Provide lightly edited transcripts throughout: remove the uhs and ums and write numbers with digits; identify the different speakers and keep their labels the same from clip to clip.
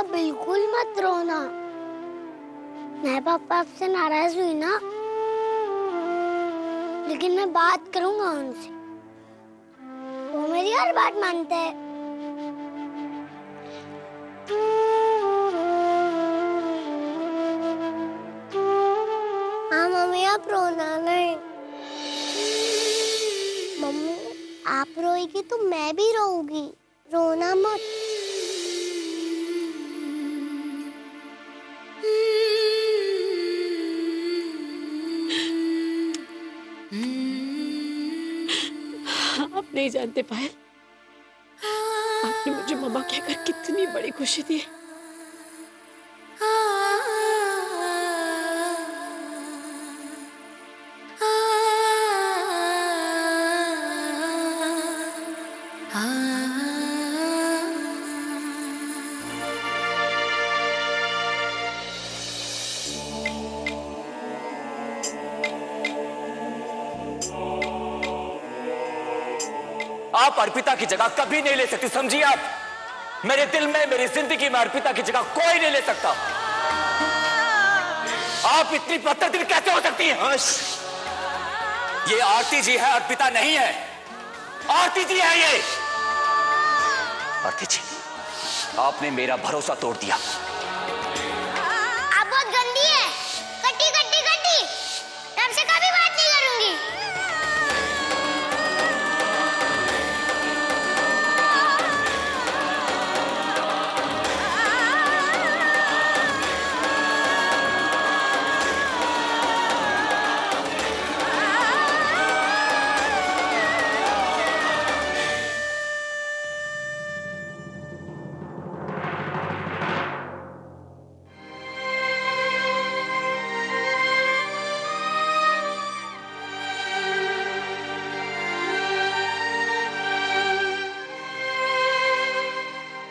Speaker 1: बिल्कुल मत रोना। मैं पापा आपसे नाराज हुई ना, लेकिन मैं बात करूंगा उनसे। वो मेरी हर बात मानते हैं। हाँ मम्मी, आप रोना नहीं। मम्मी, आप रोएगी तो मैं भी रोऊंगी। रोना मत।
Speaker 2: आप नहीं जानते पायल, आपने मुझे मम्मा कहकर कितनी बड़ी खुशी दी है।
Speaker 3: आप अर्पिता की जगह कभी नहीं ले सकती, समझिए आप। मेरे दिल में, मेरी जिंदगी में अर्पिता की जगह कोई नहीं ले सकता। आप इतनी पत्थरदिल कैसे हो सकती हैं? ये आरती जी है, अर्पिता नहीं है। आरती जी है ये। आरती जी, आपने मेरा भरोसा तोड़ दिया।
Speaker 1: आप बहुत गंदी है। कटी कटी कटी। तब से कभी बात नहीं करूंगी।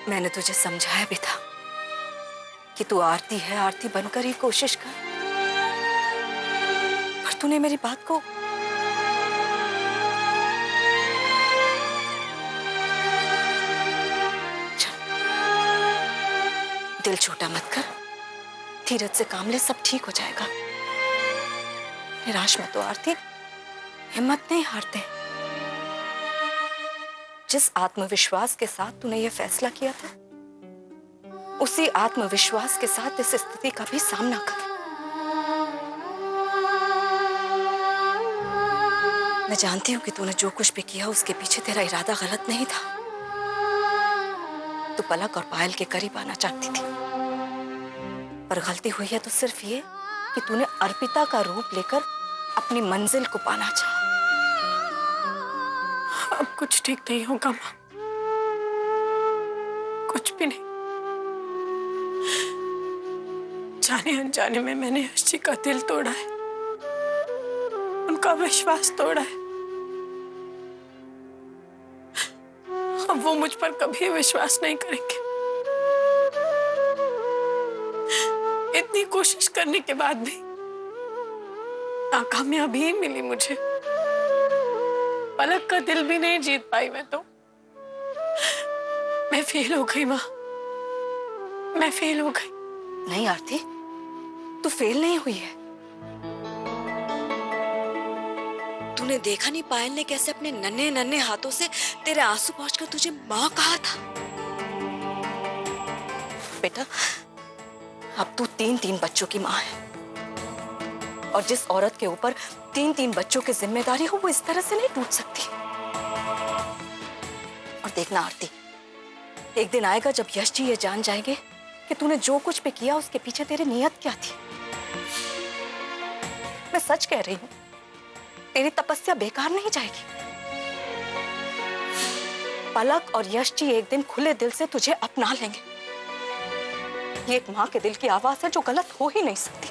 Speaker 4: मैंने तुझे समझाया भी था कि तू आरती है, आरती बनकर ही कोशिश कर, पर तूने मेरी बात को चल, दिल छोटा मत कर, धीरज से काम ले, सब ठीक हो जाएगा। निराश मत हो आरती, हिम्मत नहीं हारते। जिस आत्मविश्वास के साथ तूने यह फैसला किया था, उसी आत्मविश्वास के साथ इस स्थिति का भी सामना कर। मैं जानती हूं कि तूने जो कुछ भी किया उसके पीछे तेरा इरादा गलत नहीं था। तू पलक और पायल के करीब आना चाहती थी, पर गलती हुई है तो सिर्फ ये कि तूने अर्पिता का रूप लेकर अपनी मंजिल को पाना चाहा।
Speaker 2: अब कुछ ठीक नहीं होगा माँ, कुछ भी नहीं। जाने अनजाने में मैंने यश जी का दिल तोड़ा है, उनका विश्वास तोड़ा है। अब वो मुझ पर कभी विश्वास नहीं करेंगे। इतनी कोशिश करने के बाद भी नाकामयाबी ही मिली मुझे। पलक का दिल भी नहीं जीत पाई मैं तो। मैं फेल हो गई माँ, मैं फेल हो गई।
Speaker 4: नहीं आरती, तू फेल नहीं हुई है। तूने देखा नहीं पायल ने कैसे अपने नन्हे नन्हे हाथों से तेरे आंसू पोंछकर तुझे माँ कहा था। बेटा, अब तू 3-3 बच्चों की माँ है, और जिस औरत के ऊपर 3-3 बच्चों की जिम्मेदारी हो वो इस तरह से नहीं टूट सकती। और देखना आरती, एक दिन आएगा जब यश जी ये जान जाएंगे कि तूने जो कुछ भी किया उसके पीछे तेरी नीयत क्या थी। मैं सच कह रही हूं, तेरी तपस्या बेकार नहीं जाएगी। पलक और यश जी एक दिन खुले दिल से तुझे अपना लेंगे। ये एक मां के दिल की आवाज है जो गलत हो ही नहीं सकती।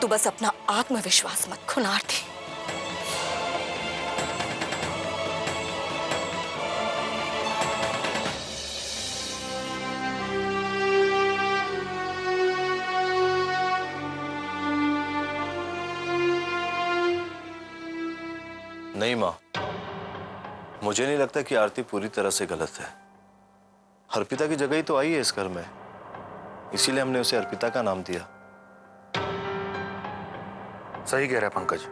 Speaker 4: तू बस अपना आत्मविश्वास मत खो आरती।
Speaker 5: नहीं माँ, मुझे नहीं लगता कि आरती पूरी तरह से गलत है। अर्पिता की जगह ही तो आई है इस घर में, इसीलिए हमने उसे अर्पिता का नाम दिया।
Speaker 6: सही कह रहा है पंकज।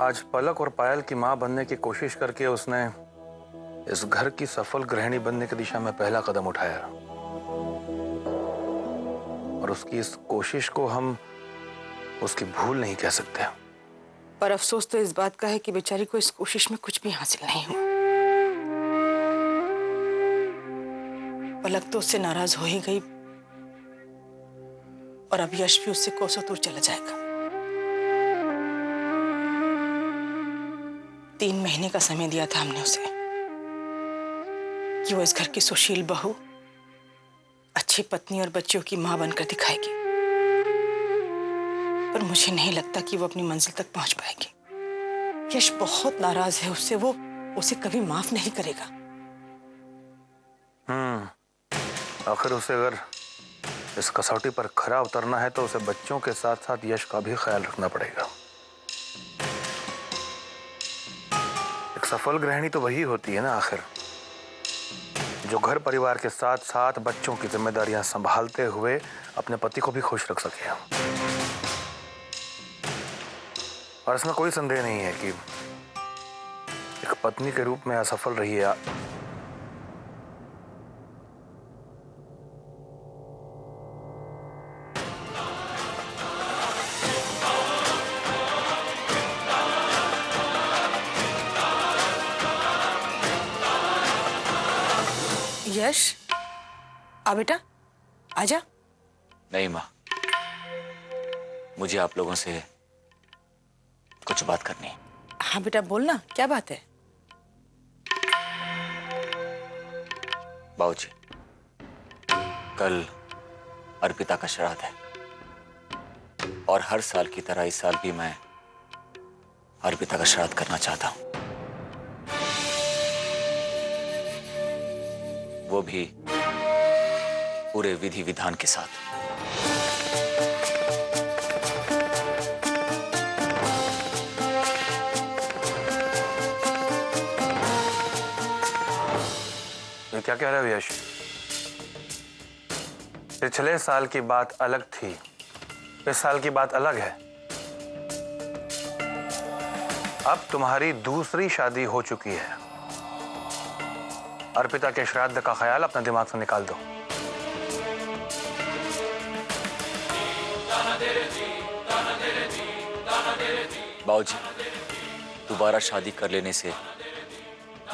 Speaker 6: आज पलक और पायल की मां बनने की कोशिश करके उसने इस घर की सफल गृहिणी बनने की दिशा में पहला कदम उठाया, और उसकी इस कोशिश को हम उसकी भूल नहीं कह सकते।
Speaker 4: पर अफसोस तो इस बात का है कि बेचारी को इस कोशिश में कुछ भी हासिल नहीं हुआ। पलक तो उससे नाराज हो ही गई, और अब यश भी उससे कोसों दूर चला जाएगा। 3 महीने का समय दिया था हमने उसे कि वो इस घर की सुशील बहू, अच्छी पत्नी और बच्चों की मां बनकर दिखाएगी, पर मुझे नहीं लगता कि वो अपनी मंजिल तक पहुंच पाएगी। यश बहुत नाराज है उससे, वो उसे कभी माफ नहीं करेगा।
Speaker 6: आखिर उसे अगर इस कसौटी पर खरा उतरना है तो उसे बच्चों के साथ साथ यश का भी ख्याल रखना पड़ेगा। एक सफल गृहिणी तो वही होती है ना आखिर, जो घर परिवार के साथ साथ बच्चों की जिम्मेदारियां संभालते हुए अपने पति को भी खुश रख सके। और इसमें कोई संदेह नहीं है कि एक पत्नी के रूप में असफल रही है।
Speaker 4: यश, आ बेटा, आजा।
Speaker 3: नहीं माँ, मुझे आप लोगों से कुछ बात करनी है।
Speaker 4: हाँ बेटा, बोलना, क्या बात है?
Speaker 3: बाबूजी, कल अर्पिता का श्राद्ध है, और हर साल की तरह इस साल भी मैं अर्पिता का श्राद्ध करना चाहता हूं, वो भी पूरे विधि विधान के साथ।
Speaker 6: ये क्या कह रहे हो यश? पिछले साल की बात अलग थी, इस साल की बात अलग है। अब तुम्हारी दूसरी शादी हो चुकी है। अर्पिता के श्राद्ध का ख्याल अपने दिमाग से निकाल दो।
Speaker 3: बाबूजी, दोबारा शादी कर लेने से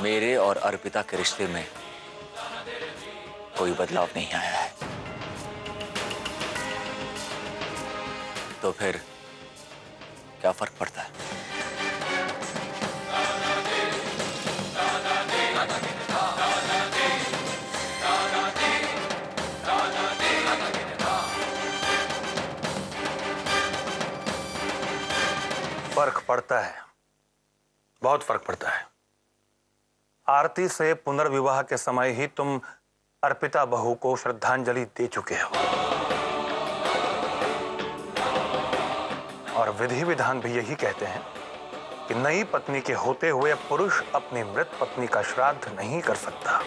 Speaker 3: मेरे और अर्पिता के रिश्ते में कोई बदलाव नहीं आया है, तो फिर क्या फर्क पड़ता है?
Speaker 6: फर्क पड़ता है, बहुत फर्क पड़ता है। आरती से पुनर्विवाह के समय ही तुम अर्पिता बहू को श्रद्धांजलि दे चुके हो, और विधि विधान भी यही कहते हैं कि नई पत्नी के होते हुए पुरुष अपनी मृत पत्नी का श्राद्ध नहीं कर सकता।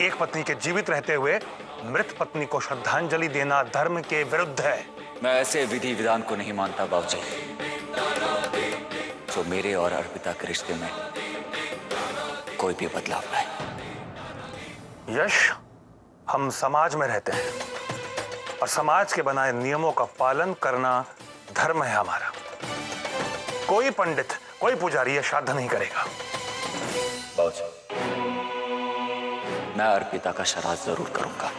Speaker 6: एक पत्नी के जीवित रहते हुए मृत पत्नी को श्रद्धांजलि देना धर्म के विरुद्ध है।
Speaker 3: मैं ऐसे विधि विधान को नहीं मानता बाबूजी, जो मेरे और अर्पिता के रिश्ते में कोई भी बदलाव लाए।
Speaker 6: यश, हम समाज में रहते हैं और समाज के बनाए नियमों का पालन करना धर्म है हमारा। कोई पंडित, कोई पुजारी यह श्राद्ध नहीं करेगा।
Speaker 3: बाबूजी, मैं अर्पिता का श्राद्ध जरूर करूंगा।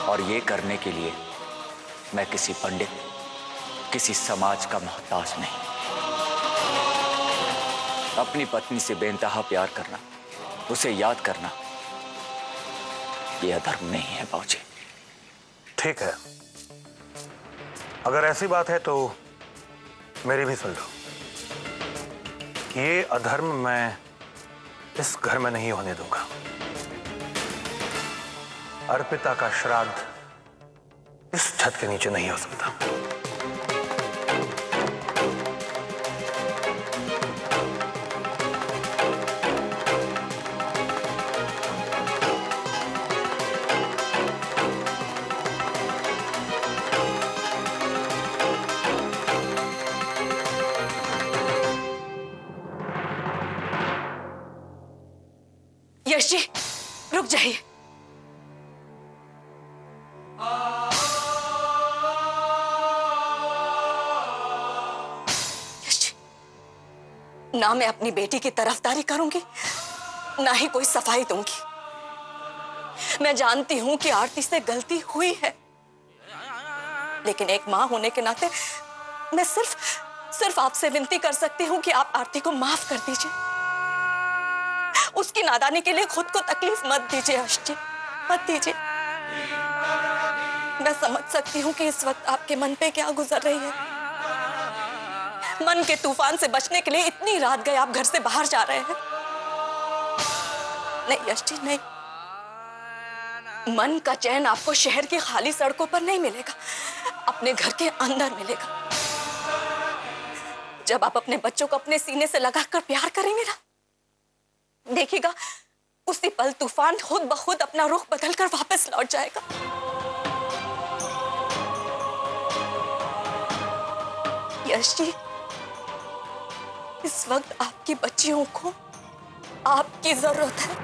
Speaker 3: और ये करने के लिए मैं किसी पंडित, किसी समाज का मोहताज नहीं। अपनी पत्नी से बेइंतहा प्यार करना, उसे याद करना, यह अधर्म नहीं है बाबूजी।
Speaker 6: ठीक है, अगर ऐसी बात है तो मेरी भी सुन लो। ये अधर्म मैं इस घर में नहीं होने दूंगा। अर्पिता का श्राद्ध इस छत के नीचे नहीं हो सकता।
Speaker 4: यश जी, रुक जाइए। यश जी, ना मैं अपनी बेटी की तरफदारी करूंगी, ना ही कोई सफाई दूंगी। मैं जानती हूं कि आरती से गलती हुई है, लेकिन एक मां होने के नाते मैं सिर्फ आपसे विनती कर सकती हूं कि आप आरती को माफ कर दीजिए। उसकी नादानी के लिए खुद को तकलीफ मत दीजिए यश जी, मत दीजिए। मैं समझ सकती हूँ कि इस वक्त आपके मन पे क्या गुजर रही है। मन के तूफान से बचने के लिए इतनी रात गए आप घर से बाहर जा रहे हैं। नहीं यश जी, नहीं। मन का चैन आपको शहर की खाली सड़कों पर नहीं मिलेगा, अपने घर के अंदर मिलेगा। जब आप अपने बच्चों को अपने सीने से लगाकर प्यार करेंगे ना, देखिएगा उसी पल तूफान खुद ब खुद अपना रुख बदलकर वापस लौट जाएगा। यश जी, इस वक्त आपकी बच्चियों को आपकी जरूरत है।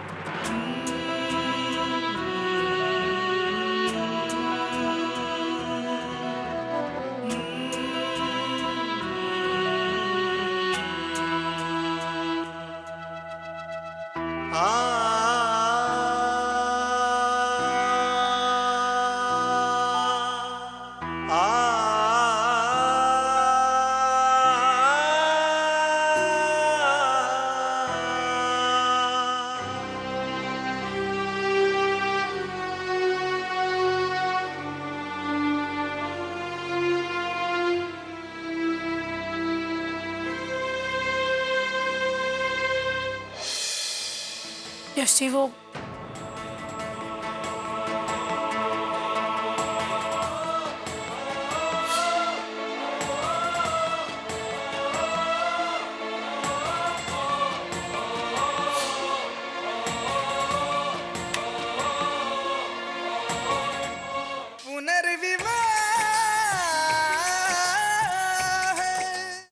Speaker 2: यश जी, वो